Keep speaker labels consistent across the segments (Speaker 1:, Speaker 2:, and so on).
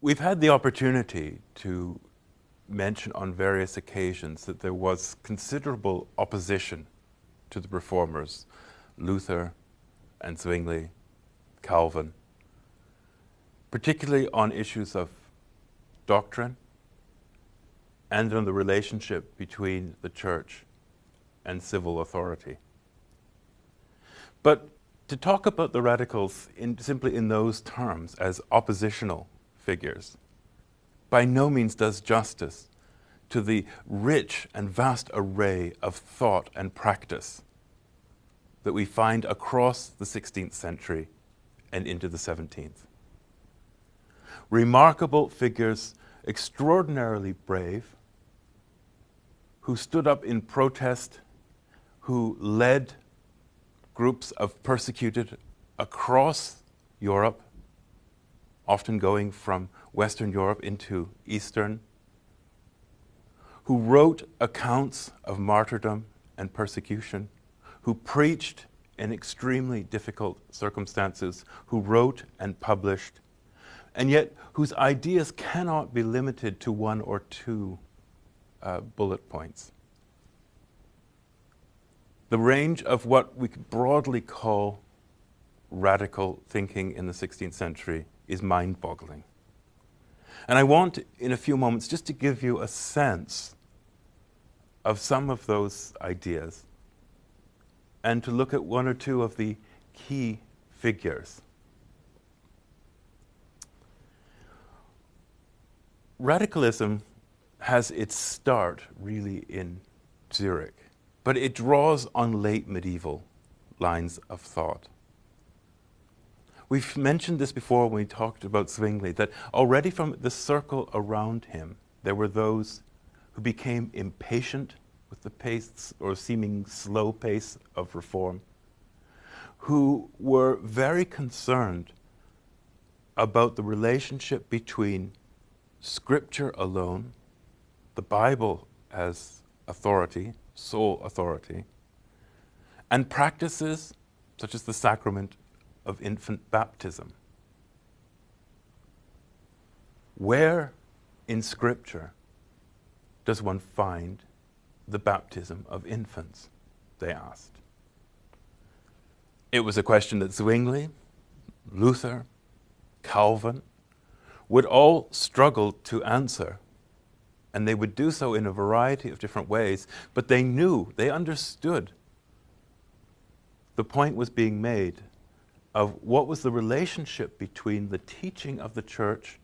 Speaker 1: We've had the opportunity to mention on various occasions that there was considerable opposition to the reformers, Luther and Zwingli, Calvin, particularly on issues of doctrine and on the relationship between the church and civil authority. But to talk about the radicals simply in those terms as oppositional figures by no means does justice to the rich and vast array of thought and practice that we find across the 16th century and into the 17th. Remarkable figures, extraordinarily brave, who stood up in protest, who led groups of persecuted across Europe, often going from Western Europe into Eastern, who wrote accounts of martyrdom and persecution, who preached in extremely difficult circumstances, who wrote and published, and yet whose ideas cannot be limited to one or two bullet points. The range of what we could broadly call radical thinking in the 16th century is mind-boggling. And I want, in a few moments, just to give you a sense of some of those ideas and to look at one or two of the key figures. Radicalism has its start really in Zurich, but it draws on late medieval lines of thought. We've mentioned this before when we talked about Zwingli, that already from the circle around him, there were those who became impatient with the pace or seeming slow pace of reform, who were very concerned about the relationship between Scripture alone, the Bible as authority, sole authority, and practices such as the sacrament of infant baptism. Where in Scripture does one find the baptism of infants? They asked. It was a question that Zwingli, Luther, Calvin would all struggle to answer, and they would do so in a variety of different ways, but they knew, they understood the point was being made of what was the relationship between the teaching of the church,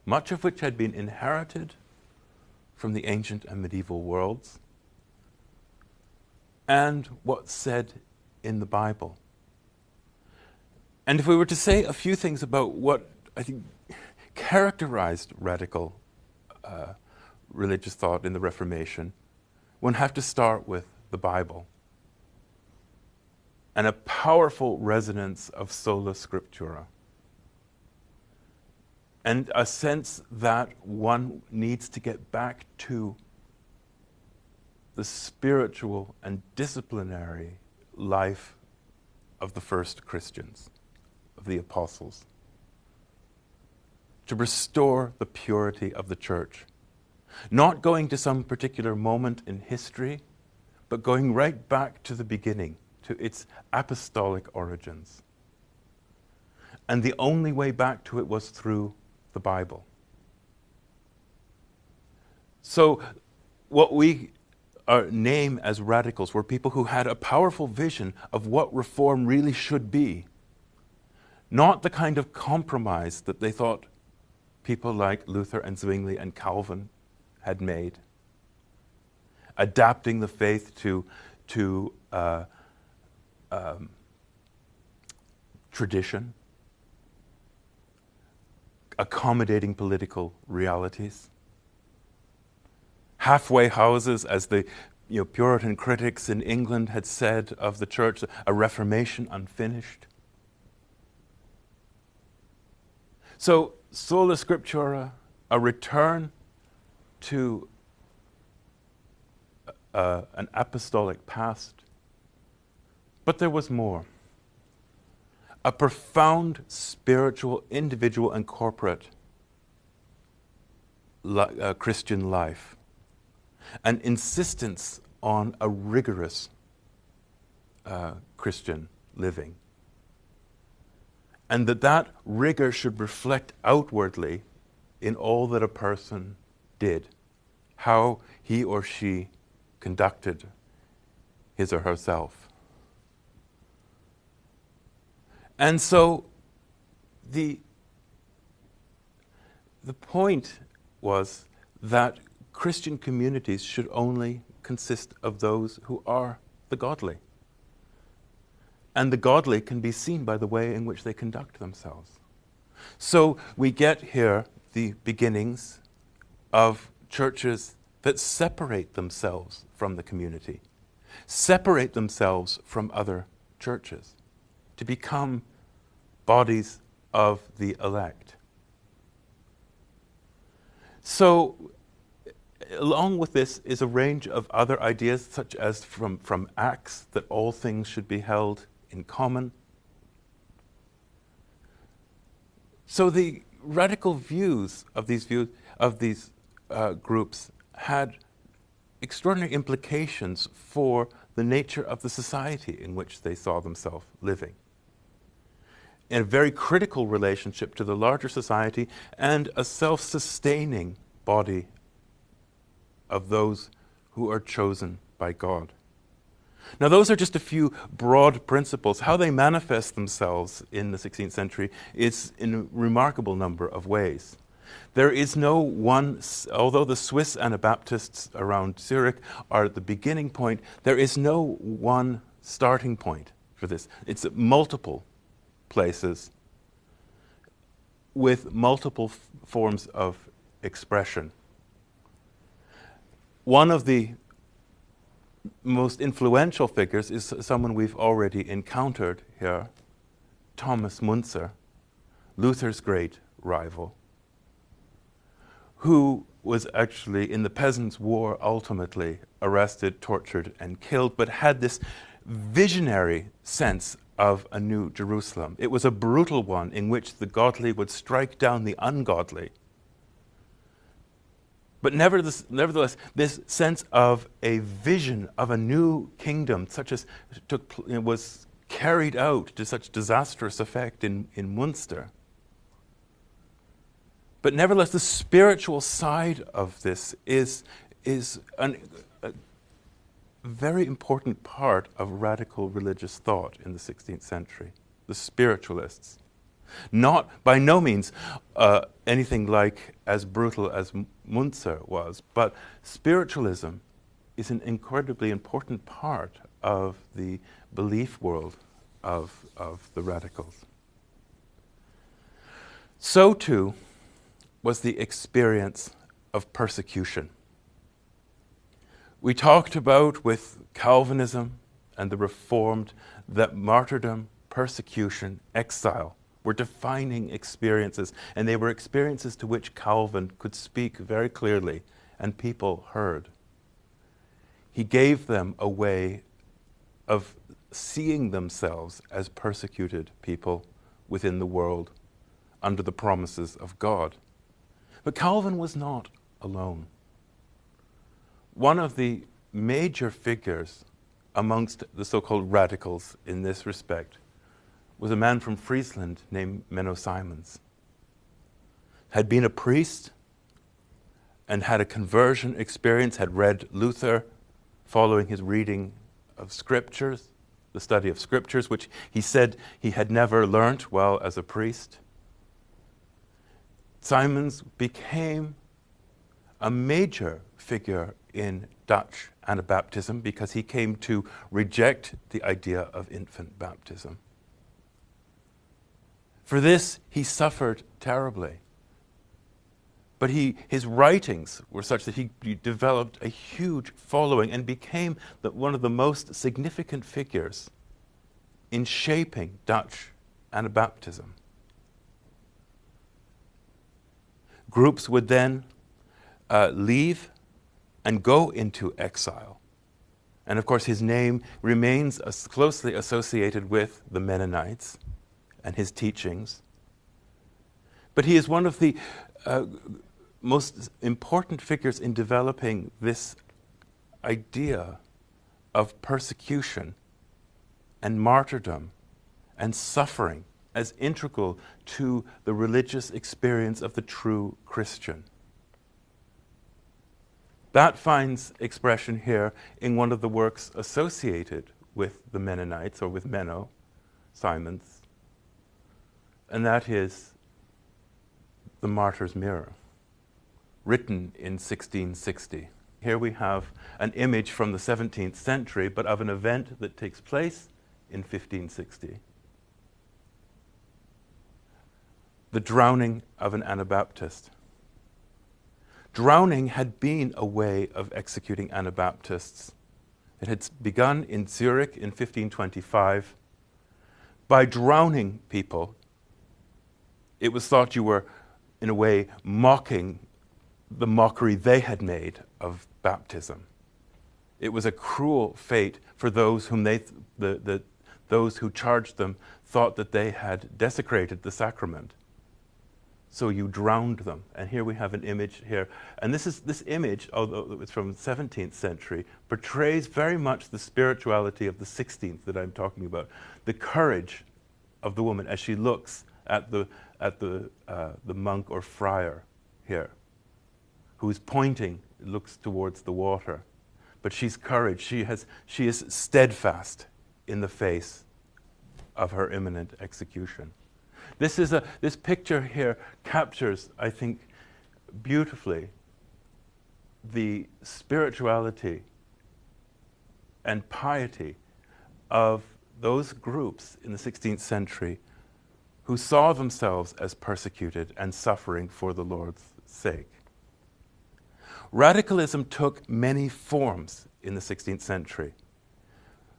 Speaker 1: much of which had been inherited from the ancient and medieval worlds, and what's said in the Bible. And if we were to say a few things about what I think characterized radical religious thought in the Reformation, one have to start with the Bible and a powerful resonance of sola scriptura, and a sense that one needs to get back to the spiritual and disciplinary life of the first Christians, of the apostles, to restore the purity of the church, not going to some particular moment in history, but going right back to the beginning, to its apostolic origins. And the only way back to it was through the Bible. So what we name as radicals were people who had a powerful vision of what reform really should be, not the kind of compromise that they thought people like Luther and Zwingli and Calvin had made, adapting the faith to tradition, accommodating political realities, halfway houses, as the Puritan critics in England had said of the church, a reformation unfinished. So sola scriptura, a return to an apostolic past. But there was more. A profound spiritual, individual and corporate Christian life, an insistence on a rigorous Christian living, and that rigor should reflect outwardly in all that a person did, how he or she conducted his or herself. And so the point was that Christian communities should only consist of those who are the godly. And the godly can be seen by the way in which they conduct themselves. So we get here the beginnings of churches that separate themselves from the community, separate themselves from other churches, to become bodies of the elect. So, along with this is a range of other ideas, such as from Acts, that all things should be held in common. So the radical views of these groups had extraordinary implications for the nature of the society in which they saw themselves living, in a very critical relationship to the larger society and a self-sustaining body of those who are chosen by God. Now, those are just a few broad principles. How they manifest themselves in the 16th century is in a remarkable number of ways. There is no one, although the Swiss Anabaptists around Zurich are at the beginning point, there is no one starting point for this. It's multiple places with multiple forms of expression. One of the most influential figures is someone we've already encountered here, Thomas Müntzer, Luther's great rival, who was actually in the Peasants' War ultimately arrested, tortured, and killed, but had this visionary sense of a new Jerusalem. It was a brutal one in which the godly would strike down the ungodly. But nevertheless, this sense of a vision of a new kingdom, such as was carried out to such disastrous effect in Munster. But nevertheless, the spiritual side of this is a very important part of radical religious thought in the 16th century, the spiritualists. Not, by no means, anything like as brutal as Müntzer was, but spiritualism is an incredibly important part of the belief world of the radicals. So too was the experience of persecution. We talked about with Calvinism and the Reformed that martyrdom, persecution, exile were defining experiences, and they were experiences to which Calvin could speak very clearly, and people heard. He gave them a way of seeing themselves as persecuted people within the world under the promises of God. But Calvin was not alone. One of the major figures amongst the so-called radicals in this respect was a man from Friesland named Menno Simons. Had been a priest and had a conversion experience, had read Luther following his reading of scriptures, the study of scriptures, which he said he had never learnt well as a priest. Simons became a major figure in Dutch Anabaptism because he came to reject the idea of infant baptism. For this, he suffered terribly. But his writings were such that he developed a huge following and became one of the most significant figures in shaping Dutch Anabaptism. Groups would then leave and go into exile. And of course, his name remains closely associated with the Mennonites and his teachings. But he is one of the most important figures in developing this idea of persecution and martyrdom and suffering as integral to the religious experience of the true Christian. That finds expression here in one of the works associated with the Mennonites, or with Menno, Simon's, and that is The Martyr's Mirror, written in 1660. Here we have an image from the 17th century, but of an event that takes place in 1560. The drowning of an Anabaptist. Drowning had been a way of executing Anabaptists. It had begun in Zurich in 1525. By drowning people, it was thought you were, in a way, mocking the mockery they had made of baptism. It was a cruel fate for those whom those who charged them thought that they had desecrated the sacrament. So you drowned them. And here we have an image here. And this image, although it's from the 17th century, portrays very much the spirituality of the 16th that I'm talking about. The courage of the woman as she looks at the monk or friar here, who is pointing, looks towards the water. But she's courage. She is steadfast in the face of her imminent execution. This picture here captures, I think, beautifully the spirituality and piety of those groups in the 16th century who saw themselves as persecuted and suffering for the Lord's sake. Radicalism took many forms in the 16th century.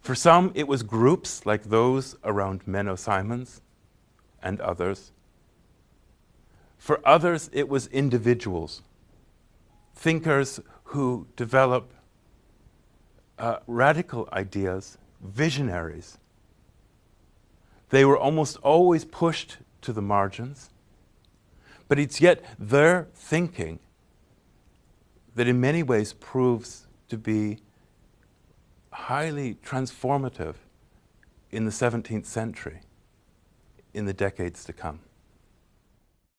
Speaker 1: For some, it was groups like those around Menno Simons and others. For others, it was individuals, thinkers who develop radical ideas, visionaries. They were almost always pushed to the margins, but it's yet their thinking that in many ways proves to be highly transformative in the 17th century, in the decades to come.